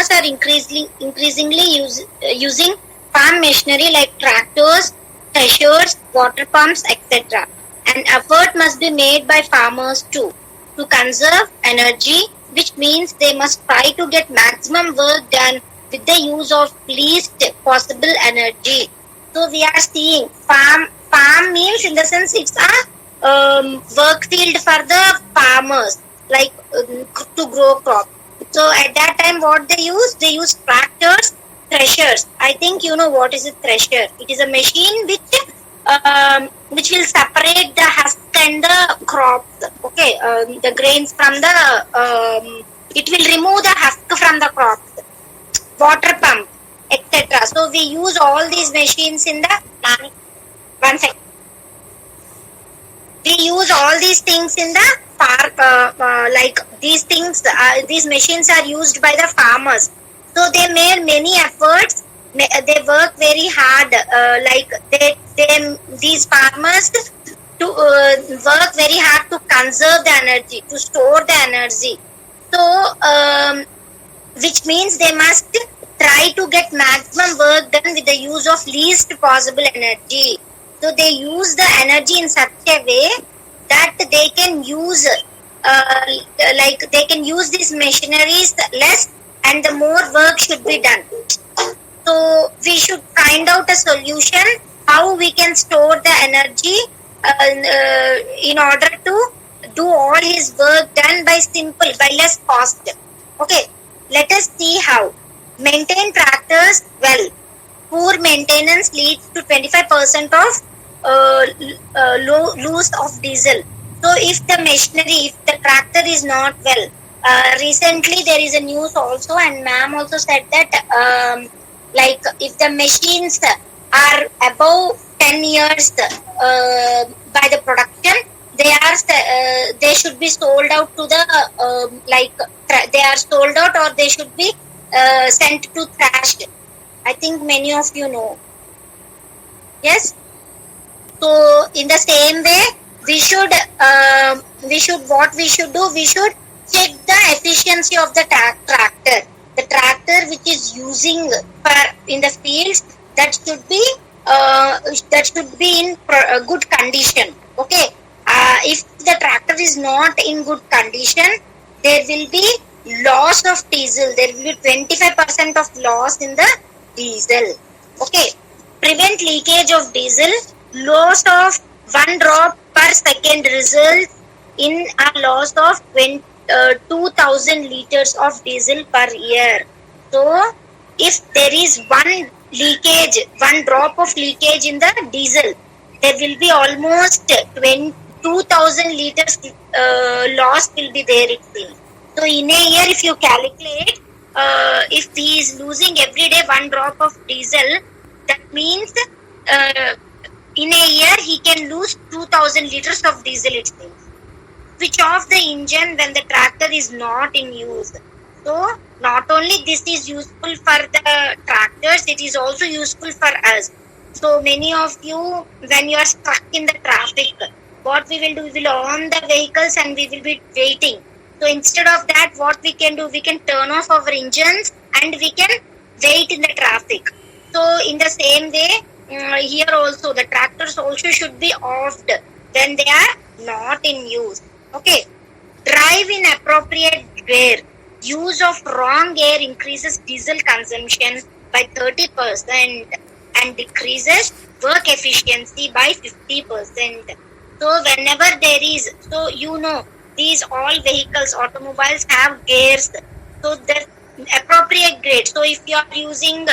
farmers are increasingly using farm machinery like tractors, threshers, water pumps, etc. An effort must be made by farmers too to conserve energy, which means they must try to get maximum work done with the use of least possible energy. So we are seeing farm means in the sense it's a work field for the farmers, like to grow crops. So at that time, what they use? They use tractors, threshers. I think you know what is a thresher. It is a machine which will separate the husk and the crops. Okay, the grains from the. It will remove the husk from the crops. Water pump, etc. So we use all these machines in the. One second. We use all these things in the park, like these things, these machines are used by the farmers. So they made many efforts. They work very hard. Like these farmers to work very hard to conserve the energy, to store the energy. So, which means they must try to get maximum work done with the use of least possible energy. So they use the energy in such a way that they can use, like they can use these machineries less, and the more work should be done. So we should find out a solution how we can store the energy in order to do all his work done by less cost. Okay, let us see how. Maintain tractors well. Poor maintenance leads to 25% of loss of diesel. So if the machinery, if the tractor is not well, recently there is a news also, and ma'am also said that like if the machines are above 10 years by the production, they should be sold out to the they are sold out, or they should be sent to trash. I think many of you know. Yes. So in the same way, we should check the efficiency of the tractor. The tractor which is using in the fields, that should be in good condition. Okay. If the tractor is not in good condition, there will be loss of diesel. There will be 25% of loss in the diesel. Okay. Prevent leakage of diesel. Loss of 1 drop per second results in a loss of 2,000 liters of diesel per year. So, if there is one drop of leakage in the diesel, there will be almost 2,000 liters loss will be there, it seems. So, in a year, if you calculate, if he is losing every day 1 drop of diesel, that means in a year he can lose 2,000 liters of diesel, it seems. Switch off the engine when the tractor is not in use. So not only this is useful for the tractors, it is also useful for us. So many of you, when you are stuck in the traffic, what we will do, we will on the vehicles and we will be waiting. So instead of that, what we can do, we can turn off our engines and we can wait in the traffic. So in the same way, here also the tractors also should be offed when they are not in use. Okay. Drive in appropriate gear. Use of wrong gear increases diesel consumption by 30% and decreases work efficiency by 50%. So whenever there is, so you know, these all vehicles, automobiles have gears. So the appropriate grade. So if you are using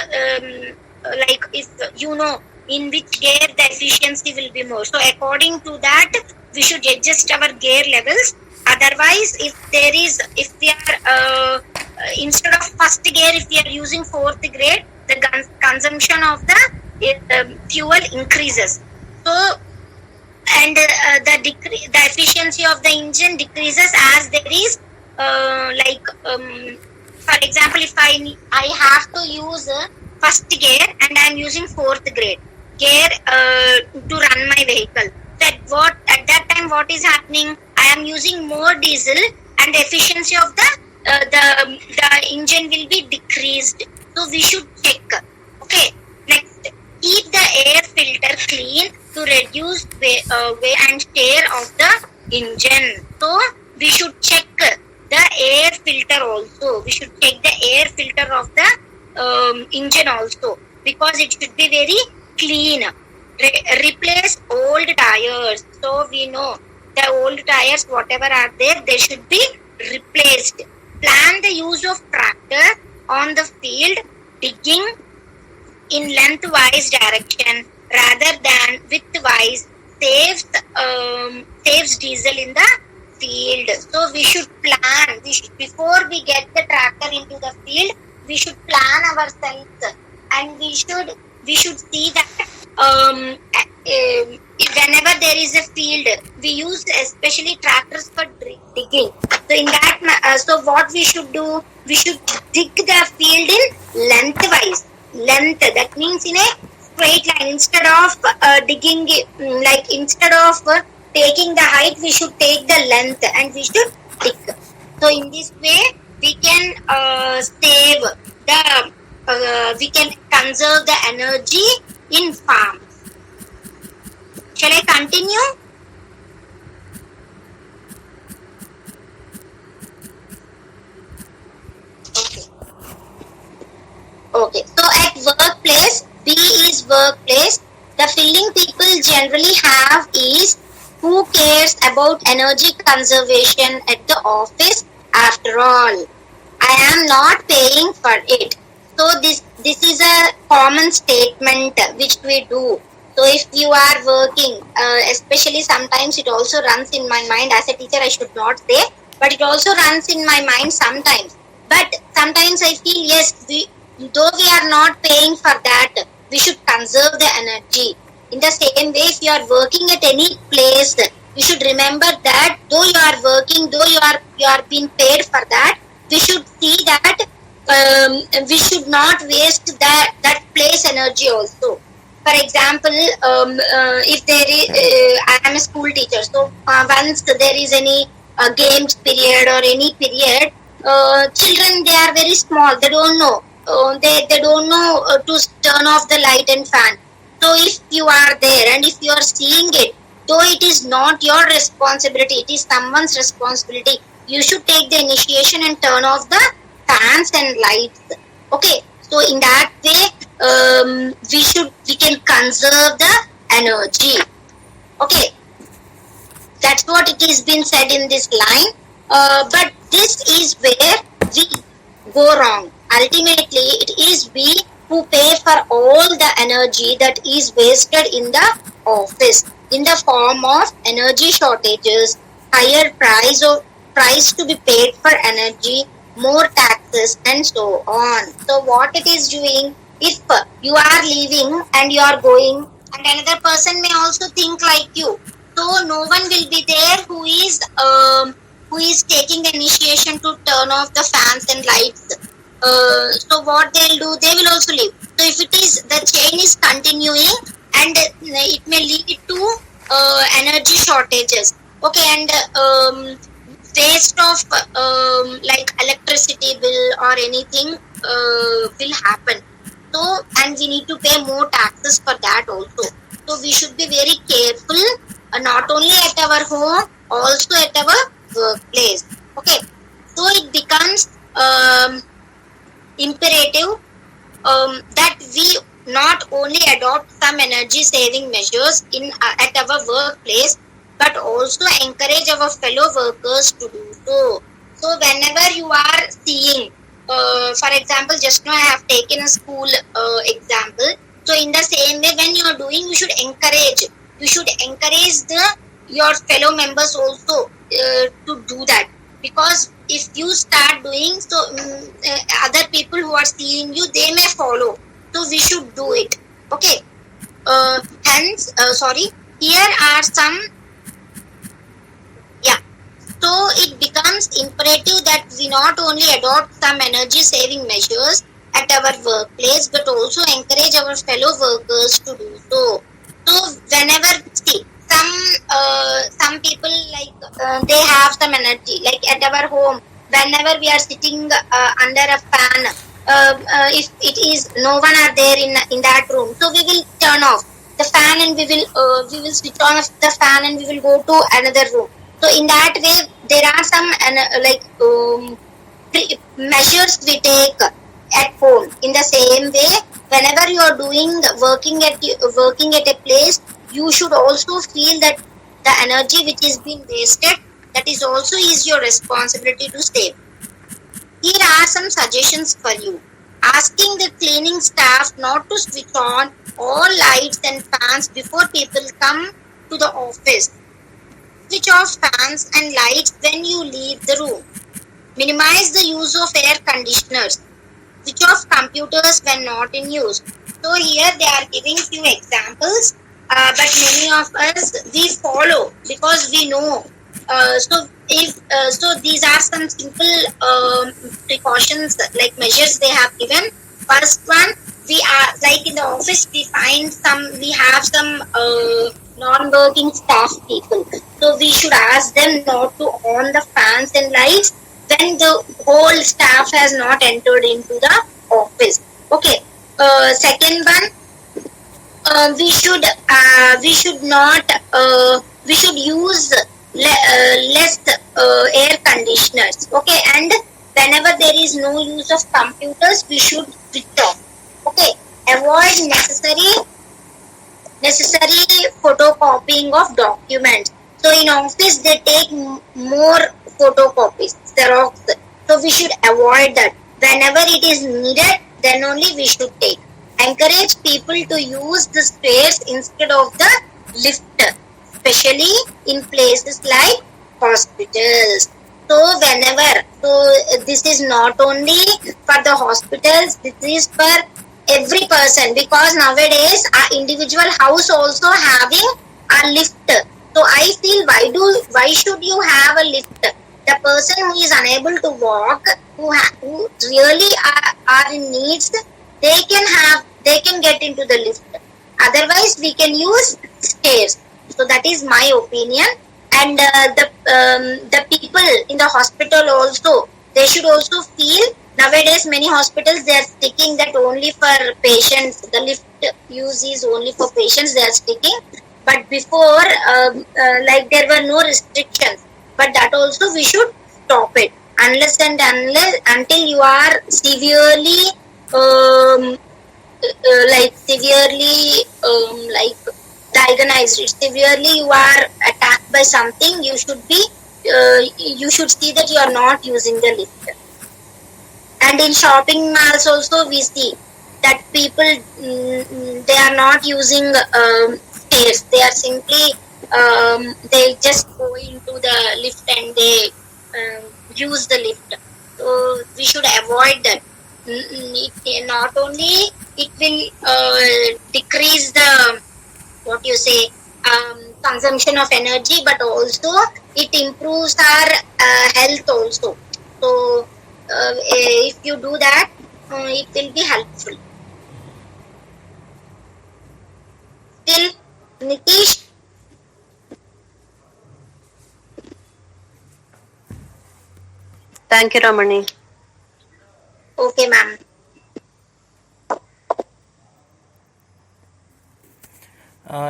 like if you know in which gear the efficiency will be more, so according to that we should adjust our gear levels. Otherwise, if we are instead of first gear, if we are using fourth grade, the consumption of the fuel increases. So and the efficiency of the engine decreases as there is for example, if I have to use first gear and I am using fourth grade gear to run my vehicle. At that time what is happening? I am using more diesel and the efficiency of the engine will be decreased. So we should check. Okay. Next, keep the air filter clean to reduce wear and tear of the engine. So we should check the air filter also. We should check the air filter of the engine also, because it should be very clean. Replace old tires. So we know the old tires, whatever are there, they should be replaced. Plan the use of tractor on the field, digging in lengthwise direction rather than widthwise. Saves diesel in the field. So we should plan. Before we get the tractor into the field, we should plan ourselves, and we should see that whenever there is a field, we use especially tractors for digging. So in that, so what we should do? We should dig the field in lengthwise. Length, that means in a straight line. Instead of digging, instead of taking the height, we should take the length and we should dig. So in this way, we can save the, we can conserve the energy in farms. Shall I continue? Okay. So at workplace, B is workplace. The feeling people generally have is, who cares about energy conservation at the office? After all, I am not paying for it. So this is a common statement which we do. So if you are working, especially sometimes it also runs in my mind. As a teacher, I should not say, but it also runs in my mind sometimes. But sometimes I feel, yes, though we are not paying for that, we should conserve the energy. In the same way, if you are working at any place, you should remember that though you are working, though you are being paid for that, we should see that we should not waste that place energy also. For example, if there is, I am a school teacher, so once there is any games period or any period, children, they are very small, they don't know. They don't know to turn off the light and fan. So if you are there and if you are seeing it, though it is not your responsibility, it is someone's responsibility, you should take the initiation and turn off the fans and lights. Okay, so in that way, we can conserve the energy. Okay, that's what it is been said in this line. But this is where we go wrong. Ultimately, it is we who pay for all the energy that is wasted in the office in the form of energy shortages, higher price to be paid for energy, more taxes, and so on. So what it is doing, if you are leaving and you are going, and another person may also think like you, so no one will be there who is taking the initiation to turn off the fans and lights. So what they'll do, they will also leave. So if it is, the chain is continuing, and it may lead to energy shortages. Okay, and waste of like electricity bill or anything will happen. So, and we need to pay more taxes for that also. So we should be very careful, not only at our home, also at our workplace. Okay, so it becomes imperative that we not only adopt some energy saving measures at our workplace, but also encourage our fellow workers to do so. So whenever you are seeing, for example, just now I have taken a school example. So in the same way, when you are doing, you should encourage your fellow members also to do that. Because if you start doing, so other people who are seeing you, they may follow. So we should do it. Okay. Here are some. Yeah. So it becomes imperative that we not only adopt some energy saving measures at our workplace, but also encourage our fellow workers to do so. So whenever, see, some people, like they have some energy, like at our home, whenever we are sitting under a fan, if it is no one are there in that room, so we will turn off the fan and we will switch on the fan and we will go to another room. So in that way, there are some measures we take at home. In the same way, whenever you are doing working at a place, you should also feel that the energy which is being wasted, that is also is your responsibility to save. Here are some suggestions for you. Asking the cleaning staff not to switch on all lights and fans before people come to the office. Switch off fans and lights when you leave the room. Minimize the use of air conditioners. Switch off computers when not in use. So here they are giving few examples, but many of us we follow because we know. So these are some simple precautions like measures they have given. First one, we are like in the office we have some non-working staff people. So we should ask them not to on the fans and lights when the whole staff has not entered into the office. Okay. Second one, we should not we should use less air conditioners. Okay, and whenever there is no use of computers, we should switch off. Okay, avoid necessary photocopying of documents. So in office they take more photocopies, xerox. So we should avoid that. Whenever it is needed, then only we should take. Encourage people to use the stairs instead of the lift, especially in places like hospitals. So this is not only for the hospitals, this is for every person, because nowadays our individual house also having a lift. So I feel why should you have a lift? The person who is unable to walk, who really are in needs, they can get into the lift. Otherwise, we can use stairs. So that is my opinion. And the people in the hospital also, they should also feel. Nowadays, many hospitals they are sticking that only for patients. The lift use is only for patients. They are sticking. But before, like there were no restrictions. But that also we should stop it until you are severely diagnosed. Severely you are attacked by something. You should see that you are not using the lift. And in shopping malls also we see that people they are not using stairs. They are simply they just go into the lift and they use the lift. So we should avoid that. Not only it will decrease the consumption of energy, but also it improves our health also. So if you do that, it will be helpful. Still, Nitish? Thank you, Ramani. Okay, ma'am.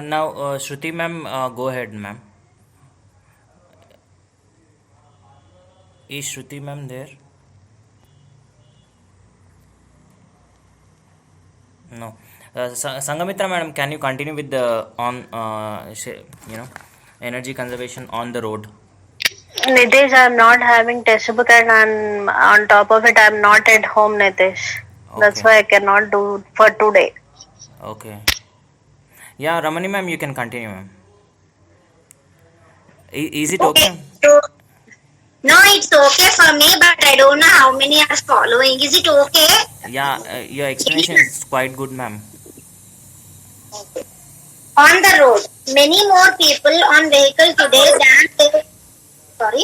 Now, Shruti ma'am, go ahead, ma'am. Is Shruti ma'am there? No. Sangamitra madam, can you continue with the energy conservation on the road? Nitish, I'm not having textbook and on top of it, I'm not at home, Nitish. Okay. That's why I cannot do for today. Okay. Yeah, Ramani ma'am, you can continue, ma'am. Is it okay? So, no, it's okay for me, but I don't know how many are following. Is it okay? Yeah, your explanation is quite good, ma'am. Okay. On the road, many more people on vehicle today than sorry.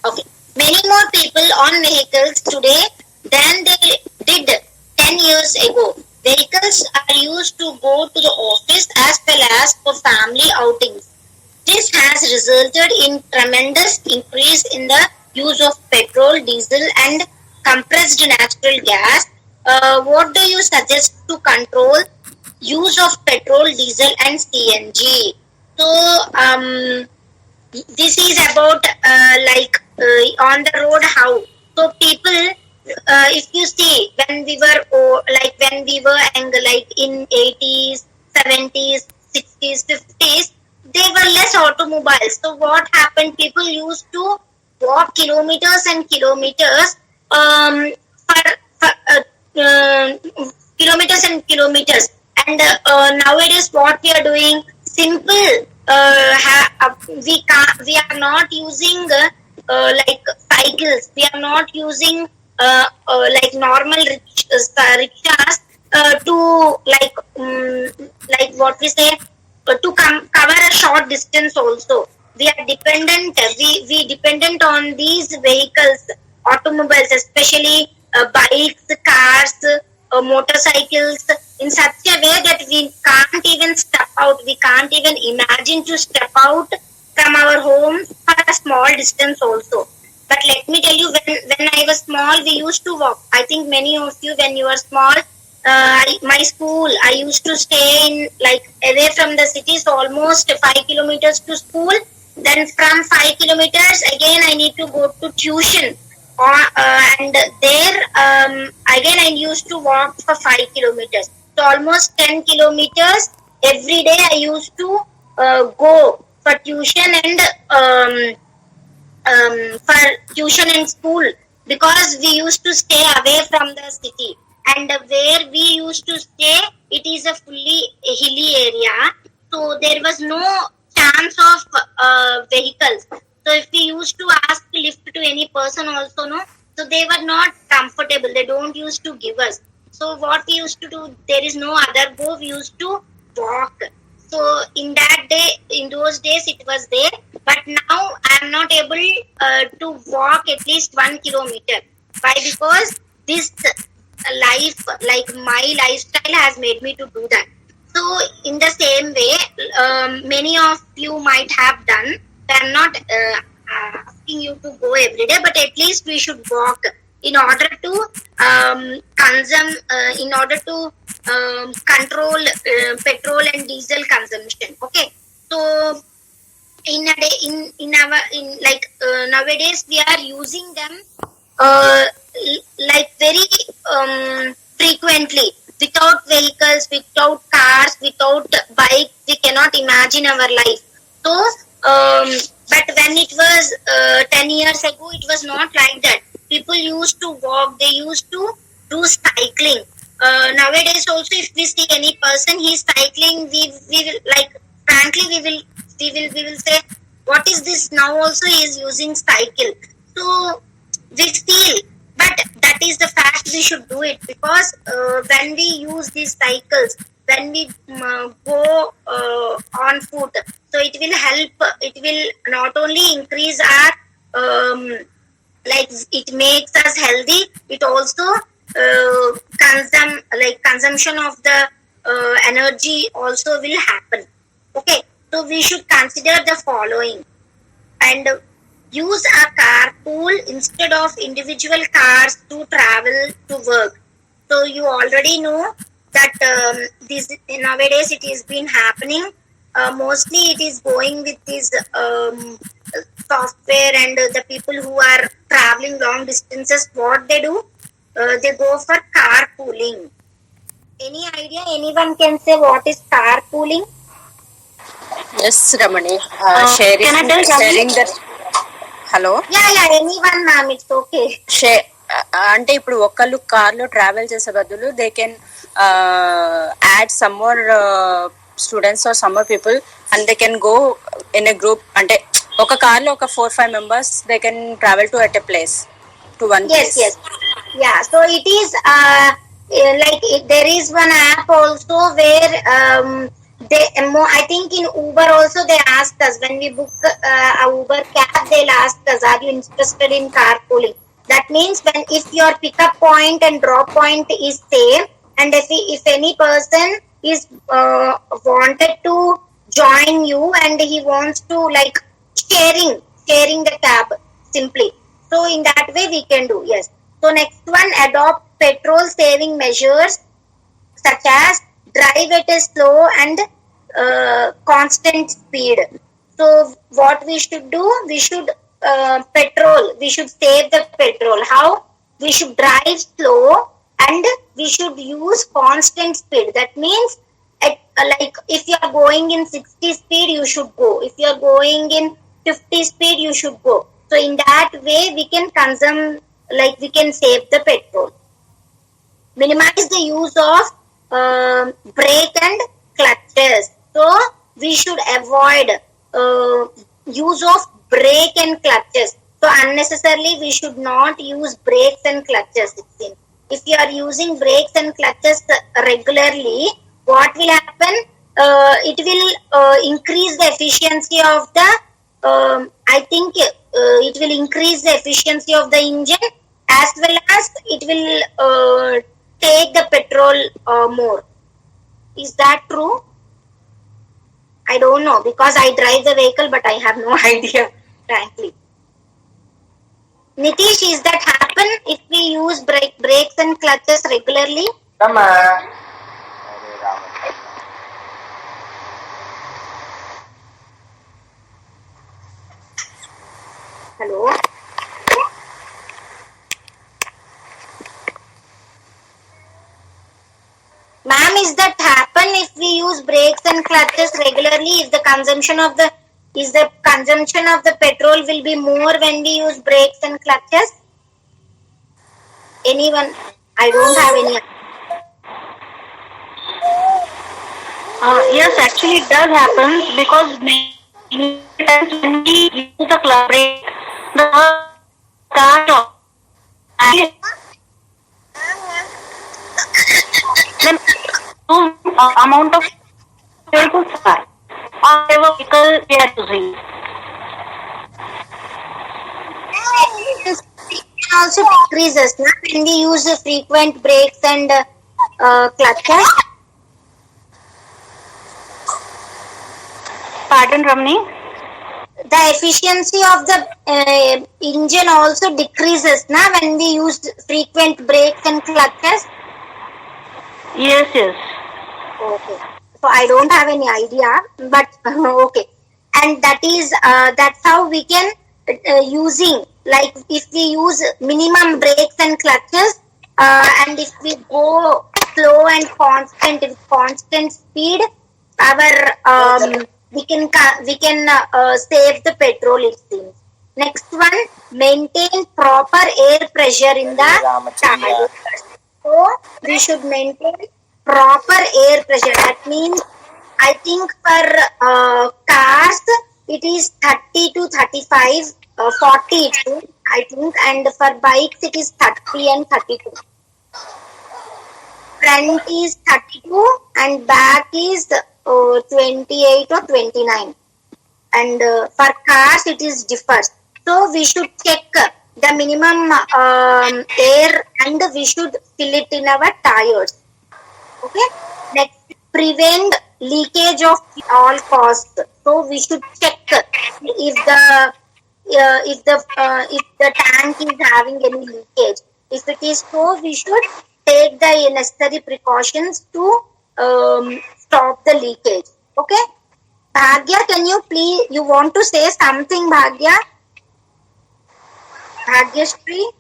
Okay. Many more people on vehicles today than they did 10 years ago. Vehicles are used to go to the office as well as for family outings. This has resulted in tremendous increase in the use of petrol, diesel, and compressed natural gas. What do you suggest to control use of petrol, diesel, and CNG? So, this is about on the road how. So people, if you see when we were young, like in 80s, 70s, 60s, 50s, they were less automobiles. So what happened? People used to walk kilometers and kilometers for kilometers and kilometers. And nowadays, what we are doing, simple. We are not using like cycles. We are not using like normal rickshaws to like what we say to cover a short distance also. We are dependent. We dependent on these vehicles, automobiles, especially bikes, cars, motorcycles, in such a way that we can't even step out. We can't even imagine to step out from our home for a small distance also. But let me tell you, when I was small, we used to walk. I think many of you, when you were small, my school, I used to stay in like away from the city, so almost 5 kilometers to school. Then from 5 kilometers, again I need to go to tuition. And there again I used to walk for 5 kilometers. So almost 10 kilometers every day I used to go for tuition and for tuition and school, because we used to stay away from the city, and where we used to stay, it is a fully hilly area, so there was no chance of vehicles. So if we used to ask lift to any person also, no, so they were not comfortable, they don't used to give us. So what we used to do, there is no other go, we used to walk. So in that day, in those days it was there, but now I am not able to walk at least 1 kilometer. Why? Because this life, like my lifestyle has made me to do that. So in the same way, many of you might have done. I am not asking you to go every day, but at least we should walk in order to consume, in order to control petrol and diesel consumption. Okay, so in a day, in our in like nowadays we are using them uh, like very frequently. Without vehicles, without cars, without bikes, we cannot imagine our life. So, but when it was 10 years ago, it was not like that. People used to walk, they used to do cycling. Nowadays, also, if we see any person, he's cycling, we will, like, frankly, we will say, what is this? Now also he is using cycle. So, we feel, but that is the fact, we should do it, because when we use these cycles, when we go on foot, so it will help, it will not only increase our like it makes us healthy, it also consumption of the energy also will happen. Okay, so we should consider the following, and use a carpool instead of individual cars to travel to work. So you already know that this nowadays it is been happening. Mostly it is going with this software, and the people who are traveling long distances, what they do, they go for carpooling. Any idea? Anyone can say what is carpooling? Yes, Ramani. Can I tell Sharing the hello Yeah, anyone, ma'am, it's okay. అంటే ఇప్పుడు ఒకళ్ళు కార్లో travel చేసే బదులు they can add some more students or some more people and they can go in a group, అంటే ఒక కార్లో ఒక 4-5 members they can travel to at a place to one place. Yes. Yeah, so it is there is one app also where I think in Uber also they ask us, when we book a Uber cab, they'll ask us, are you interested in carpooling? That means if your pickup point and drop point is same, and if any person is wanted to join you and he wants to like sharing the cab simply. So in that way we can do. Yes. So next one, adopt petrol saving measures such as drive at a slow and constant speed. So what we should do, we should we should save the petrol. How? We should drive slow and we should use constant speed. That means at, like if you are going in 60 speed, you should go. If you are going in 50 speed, you should go. So in that way, we can consume, like we can save the petrol. Minimize the use of brake and clutches. So we should avoid use of brake and clutches. So unnecessarily we should not use brakes and clutches. If you are using brakes and clutches regularly, what will happen? It will increase the efficiency of the. I think it will increase the efficiency of the engine, as well as it will take the petrol more. Is that true? I don't know because I drive the vehicle, but I have no idea, frankly. Nitish, is that happen if we use brakes and clutches regularly? Hello? Ma'am, is that happen if we use brakes and clutches regularly? If the consumption of the petrol will be more when we use brakes and clutches? Anyone? I don't have any. Yes, actually it does happen because many times when we use the club brake, the car and then amount of fuel to supply on whatever vehicle we are using. Also decreases when we use frequent brakes and clutches. Pardon, Ramani? The efficiency of the engine also decreases when we use frequent brakes and clutches. Yes. Okay. So I don't have any idea, but okay. And that's how we can using, like if we use minimum brakes and clutches, and if we go slow and constant speed, our we can save the petrol, it seems. Next one, maintain proper air pressure in the tires. So we should maintain proper air pressure. That means I think for cars it is 30 to 35, 40 too, I think, and for bikes it is 30 and 32. Front is 32 and back is 28 or 29. And for cars it is differs. So we should check the minimum air and we should fill it in our tires. Okay. Next, prevent leakage of all costs. So we should check if the tank is having any leakage. If it is so, we should take the necessary precautions to stop the leakage. Okay. Bhagya, can you please? You want to say something, Bhagya? Bhagyashree?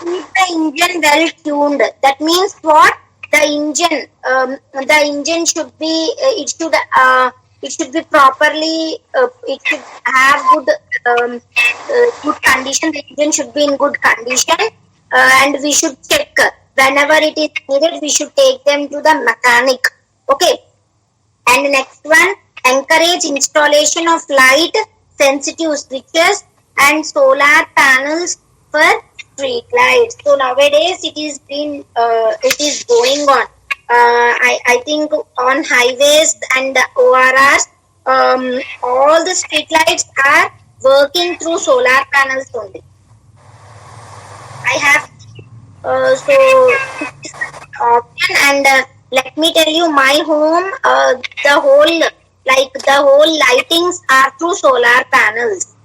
Keep the engine well tuned. That means what? The engine should be it should be properly. It should have good condition. The engine should be in good condition, and we should check whenever it is needed. We should take them to the mechanic. Okay. And next one, encourage installation of light sensitive switches and solar panels for street lights. So nowadays it is going on. I think on highways and ORRs, all the street lights are working through solar panels only. I have So this is the option, and let me tell you, my home, the whole lightings are through solar panels.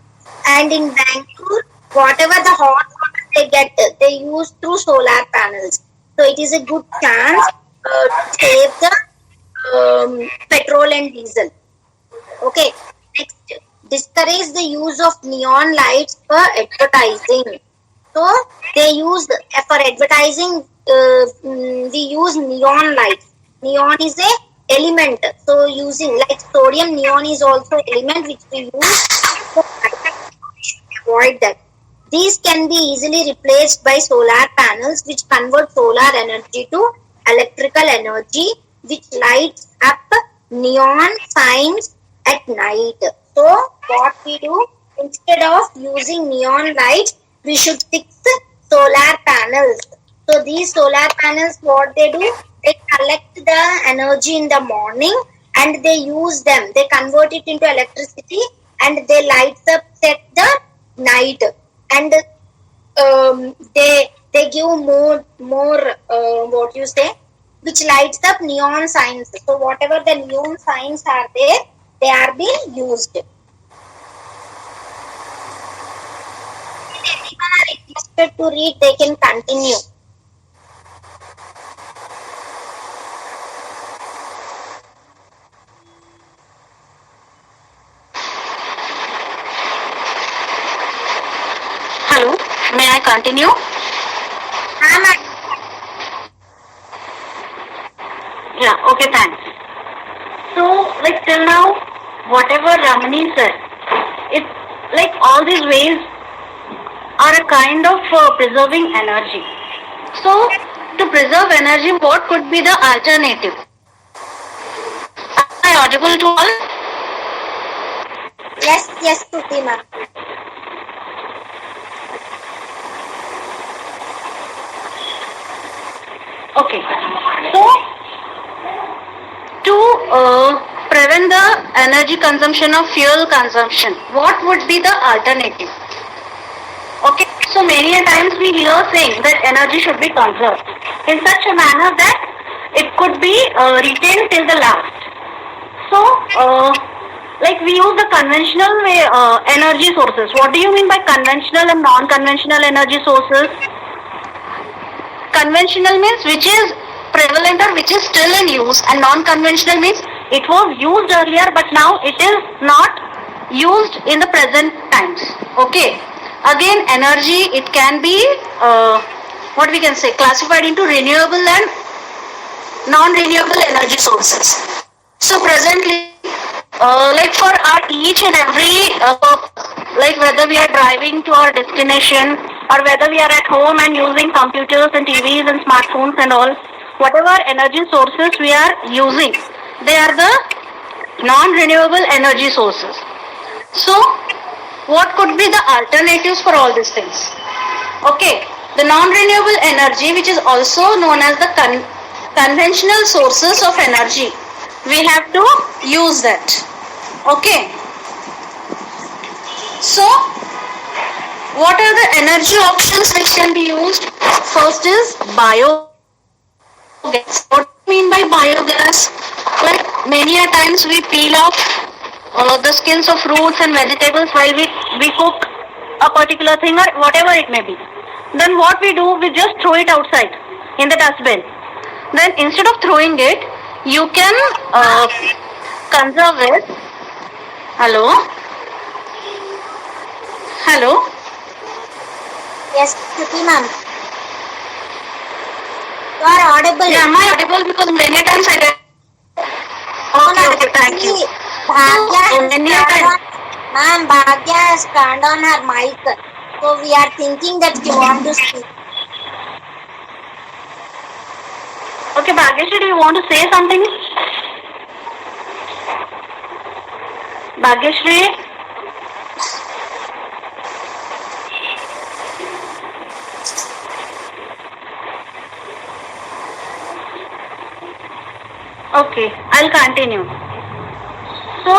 And in Bangalore, whatever the hot water they get, they use through solar panels. So it is a good chance to save the petrol and diesel. Okay. Next, discourage the use of neon lights for advertising. So they use for advertising. We use neon lights. Neon is a element. So using like sodium, neon is also element which we use. So we should avoid that. These can be easily replaced by solar panels, which convert solar energy to electrical energy, which lights up neon signs at night. So what we do, instead of using neon lights, we should fix solar panels. So these solar panels, what they do, they collect the energy in the morning and they use them. They convert it into electricity and they light up at the night. And they give more what you say, which lights up neon signs. So whatever the neon signs are there, they are being used. If anyone are interested to read, they can continue. Hello, may I continue? Yeah, okay, thanks. So, like till now, whatever Ramani said, it's like all these ways are a kind of preserving energy. So, to preserve energy, what could be the alternative? Am I audible to all? Yes, Swathi ma'am. Okay. So, to prevent the energy consumption of fuel consumption, what would be the alternative? Okay. So many a times we hear saying that energy should be conserved in such a manner that it could be retained till the last. So, like we use the conventional way energy sources. What do you mean by conventional and non-conventional energy sources? Conventional means which is prevalent or which is still in use, and non-conventional means it was used earlier but now it is not used in the present times. Okay. Again, energy, it can be what we can say, classified into renewable and non-renewable energy sources. So presently, like for our each and every like whether we are driving to our destination or whether we are at home and using computers and TVs and smartphones and all, whatever energy sources we are using, they are the non-renewable energy sources. So what could be the alternatives for all these things? Okay, the non-renewable energy, which is also known as the conventional sources of energy, we have to use that. Okay. So, what are the energy options which can be used? First is biogas. What do you mean by biogas? Like many a times we peel off the skins of fruits and vegetables while we cook a particular thing or whatever it may be. Then what we do, we just throw it outside in the dustbin. Then instead of throwing it, you can conserve it. Hello? Hello? Yes, Swathi ma'am. You are audible. Yeah, am I audible? Because many times I get... Okay, thank you. Ma'am, Bhagya has turned on her mic. So we are thinking that she wants to speak. Okay, Bhagyashree, do you want to say something? Bhagyashree? Okay, I'll continue. So,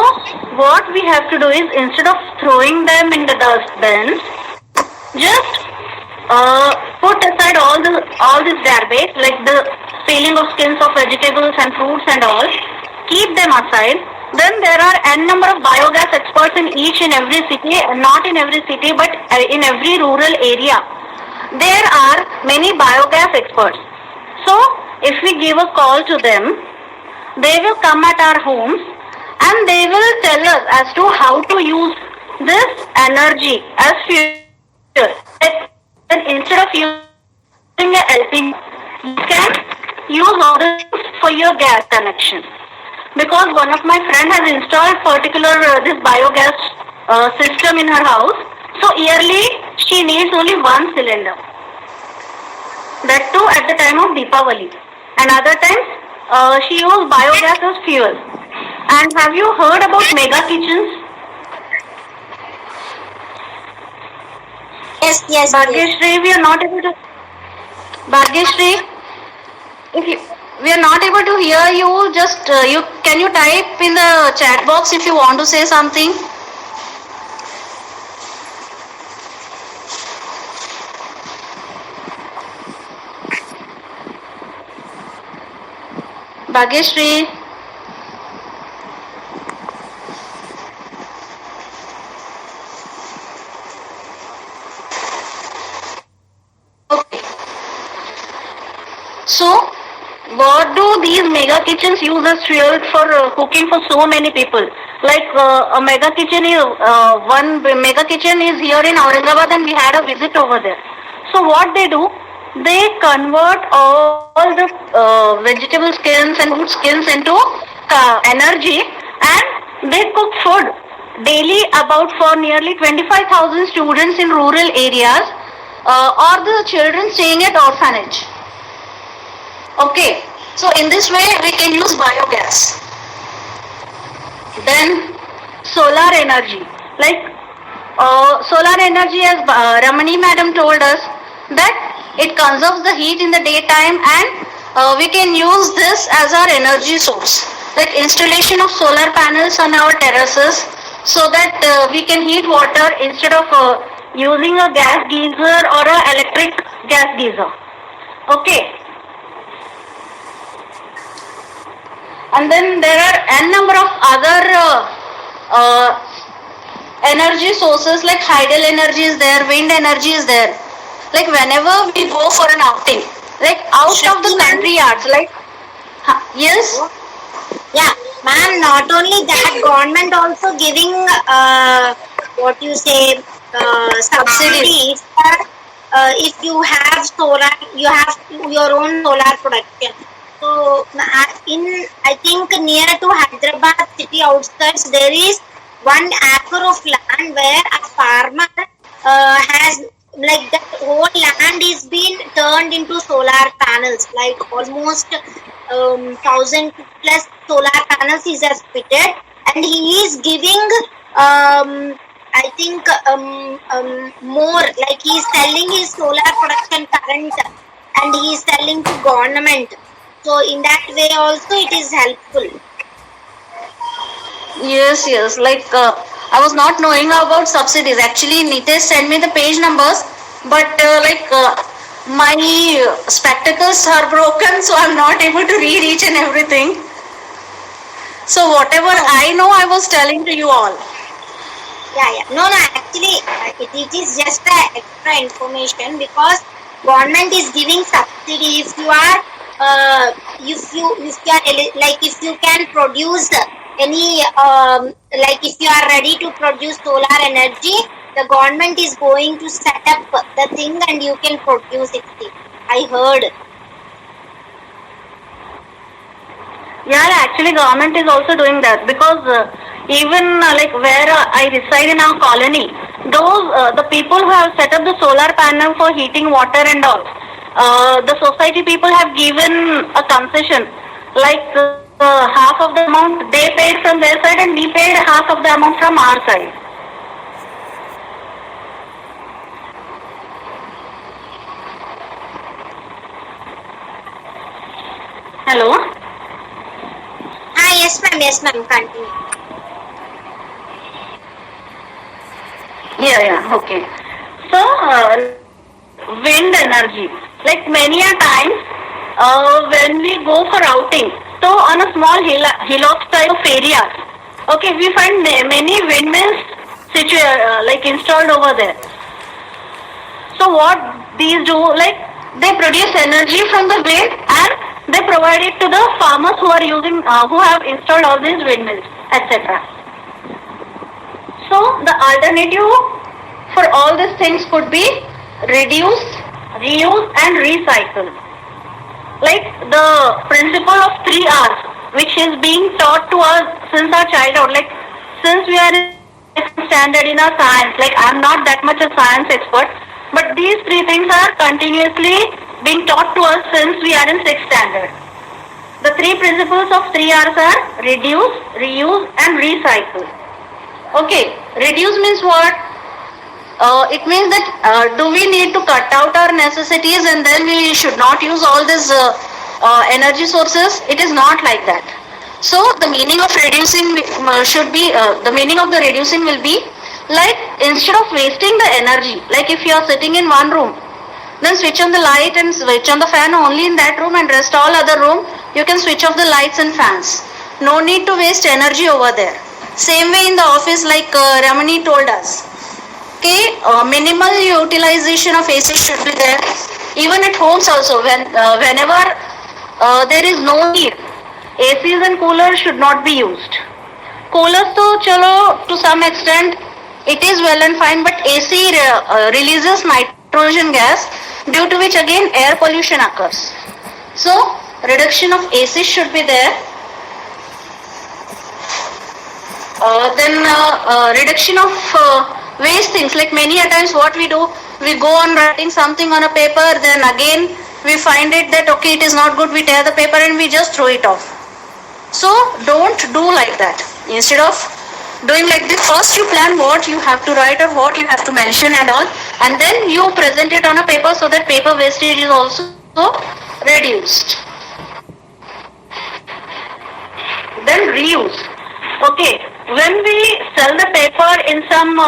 what we have to do is, instead of throwing them in the dustbin, just put aside all this garbage like the peeling of skins of vegetables and fruits and all, keep them aside. Then there are n number of biogas experts in each and every city, not in every city but in every rural area. There are many biogas experts. So if we give a call to them, they will come at our homes and they will tell us as to how to use this energy as fuel. And instead of using a LPG, you can use all this for your gas connection. Because one of my friend has installed particular this biogas system in her house. So yearly she needs only one cylinder. That too at the time of Deepavali. And other times she used biogas as fuel. And have you heard about mega kitchens? Yes, yes, yes. Bhagyashree, we are not able to. Bhagyashree, if you, we are not able to hear you, just you can you type in the chat box if you want to say something. Bhagyashree. Okay. So, what do these mega kitchens use as fuel for cooking for so many people? Like a mega kitchen is one mega kitchen is here in Aurangabad, and we had a visit over there. So what they do, they convert all the vegetable skins and food skins into energy, and they cook food daily about for nearly 25,000 students in rural areas or the children staying at orphanage. Okay, so in this way we can use biogas. Then solar energy, like solar energy, as Ramani Madam told us, that it conserves the heat in the daytime, and we can use this as our energy source. Like installation of solar panels on our terraces, so that we can heat water instead of using a gas geyser or a electric gas geyser. Okay. And then there are n number of other energy sources, like hydel energy is there, wind energy is there. Like whenever we go for an outing, like out of the country yards, like yes. Yeah, ma'am, not only that, government also giving what you say subsidies. If you have solar, you have your own solar production. So in, I think near to Hyderabad city outskirts, there is 1 acre of land where a farmer has, like, that whole land is being turned into solar panels, like almost 1,000 plus solar panels he has fitted, and he is giving I think more, like he is selling his solar production current and he is selling to government. So in that way also it is helpful. Yes, yes. Like I was not knowing about subsidies. Actually, Nitesh sent me the page numbers, but my spectacles are broken, so I'm not able to read each and everything. So whatever I know, I was telling to you all. Yeah. No, actually it is just extra information, because government is giving subsidy. If you are if you are like, if you can produce any like if you are ready to produce solar energy, the government is going to set up the thing and you can produce it. I heard. Yeah, actually government is also doing that, because even like where I reside in our colony, those the people who have set up the solar panel for heating water and all, the society people have given a concession, like half of the amount they paid from their side and we paid half of the amount from our side. Hello? Yes ma'am, continue. Yeah, okay. So, wind energy. Like many a times, when we go for outing, so on a small hillock type of areas, okay, we find many windmills like installed over there. So what these do, like they produce energy from the wind and they provide it to the farmers who are using, who have installed all these windmills, etc. So the alternative for all these things could be reduce, reuse and recycle. Like the principle of 3 R's, which is being taught to us since our childhood, like since we are in standard in our science, like I'm not that much a science expert, but these 3 things are continuously being taught to us since we are in 6th standard. The 3 principles of 3 R's are reduce, reuse and recycle. Okay, reduce means what? It means that do we need to cut out our necessities and then we should not use all these energy sources? It is not like that. So the meaning of reducing should be, the meaning of the reducing will be like instead of wasting the energy, like if you are sitting in one room, then switch on the light and switch on the fan only in that room and rest all other room, you can switch off the lights and fans. No need to waste energy over there. Same way in the office, like Ramani told us. Okay, minimal utilization of AC should be there. Even at homes also, whenever there is no need, ACs and coolers should not be used. Coolers to chalo to some extent it is well and fine, but AC releases nitrogen gas, due to which again air pollution occurs. So reduction of AC should be there. Then reduction of waste things, like many a times what we do, we go on writing something on a paper, then again we find it that okay, it is not good, we tear the paper and we just throw it off. So don't do like that. Instead of doing like this, first you plan what you have to write or what you have to mention and all, and then you present it on a paper so that paper wastage is also reduced. Then reuse. Okay, when we sell the paper in some,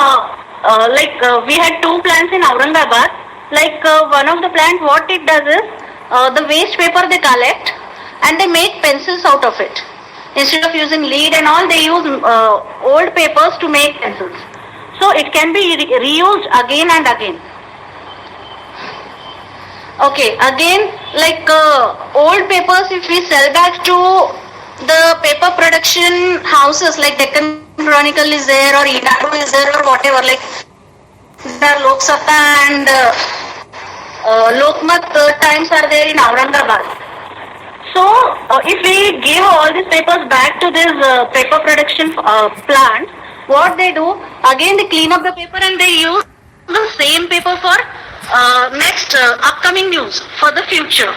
we had 2 plants in Aurangabad. Like one of the plant, what it does is, the waste paper they collect and they make pencils out of it. Instead of using lead and all, they use old papers to make pencils. So it can be reused again and again. Okay, again, like old papers, if we sell back to the paper production houses, like Deccan Chronicle is there or Inadu is there or whatever, like the Lok Satta and Lokmat Times are there in Aurangabad. So if we give all these papers back to this paper production plant, what they do, again they clean up the paper and they use the same paper for next upcoming news for the future.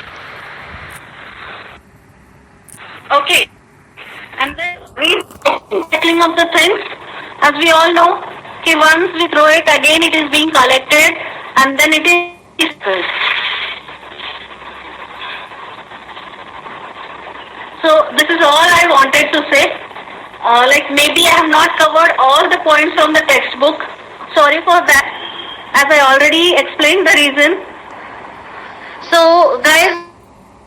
Okay, and then recycling of the things, as we all know, okay, once we throw it, again it is being collected and then it is recycled. So this is all I wanted to say. Like maybe I have not covered all the points from the textbook. Sorry for that, as I already explained the reason. So guys,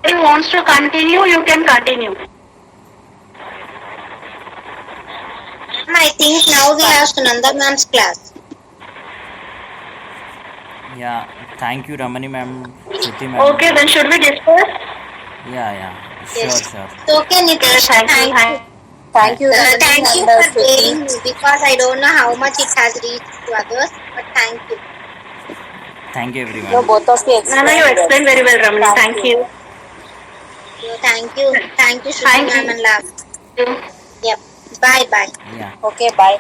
if you wants to continue, you can continue. I think now we have Sunanda ma'am's class. Yeah, thank you, Ramani ma'am, Swathi ma'am. Okay, then should we discuss? Yeah, sure, Yes. sure. So okay, Nitish, Thank you. Thank you. thank you for being, because I don't know how much it has reached to others, but thank you. Thank you, everyone. No, both of you No, you explained very well, Ramani. Thank you. Thank you, Shruti Thank ma'am you. and love. Yep. Bye. Yeah. Okay, bye.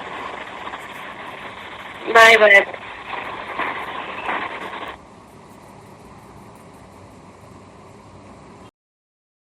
Bye bye.